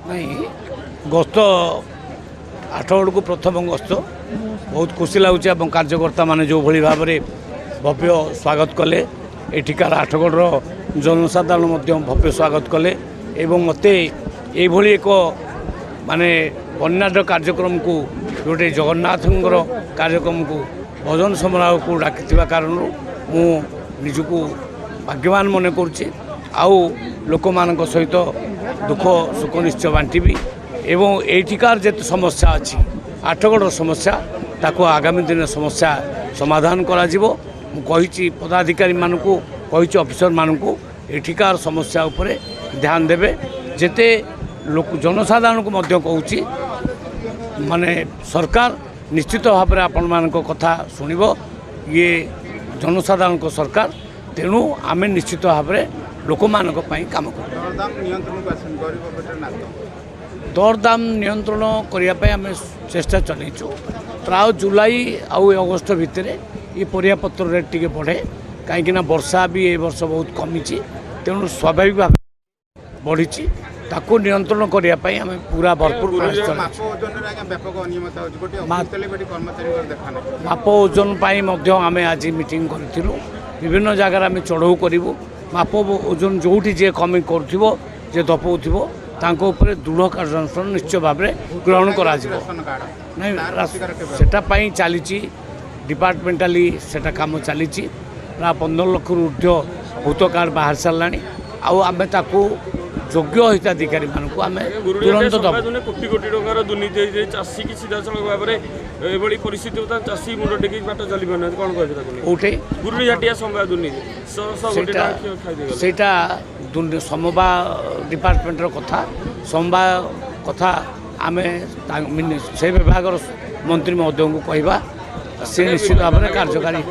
नहीं गस्त आठगढ़ को प्रथम गस्त बहुत खुशी लगुच कार्यकर्ता माने जो भली भाव में भव्य स्वागत कले एठिकार आठगढ़ जनसाधारण भव्य स्वागत कले एवं मते ये एक माने बन्याढ्य कार्यक्रम को जोटे जगन्नाथ कार्यक्रम को भजन समारोह को डाकी कारण मु निजको भाग्यवान मन करुच्ची आउ लोक मान सहित दुख सुख निश्चय बांटबी एवं एठिकार जे समस्या अच्छी आठगढ़ समस्या ताको आगामी दिन समस्या समाधान करी पदाधिकारी मानू कही ऑफिसर मानू एठिकार समस्या उपरे ध्यान देवे जेते लोक जनसाधारण को मध्य कहूँ माने सरकार निश्चित भाव में आपण मान कथा शुणव ये जनसाधारण को सरकार तेणु आम निश्चित भाव में लोक मान काम कर दरदाम नियंत्रण करने आम चेष्टा चलु प्राय जुलाई आउ अगस्ट भितर ये परियापत्र रेट टी बढ़े कहीं वर्षा भी ए वर्ष बहुत कमी तेणु स्वाभाविक भाव बढ़ी ताको नियंत्रण करने आम पूरा भरपूर माप ओजन आम आज मीटिंग करूँ विभिन्न जगार आम चढ़ऊ करूँ माप ओजन जोटी जे कमी करुव जे दपाऊ तांको दृढ़ कार्यानुष्ठान निश्चय भाव में ग्रहण कर चली डिपार्टमेंटाली सेटा काम चली प्राय 15 लाख ऊर्ध्व भूत कार्ड बाहर सारा आम योग्य हिताधिकारी मानक आम तुरंत कोटी कोटी टकर दुर्नीति चाषी की सीधा सड़क भाव में परिस्थिति चाषी मुंड टेक बाट चल कौन कहे गुरुजाटिया समय दुर्नीति सेटा समवा डिपार्टमेंट कथा समवा कथा आम से विभाग मंत्री महोदय को कहवा से निश्चित भाव में कार्यकारी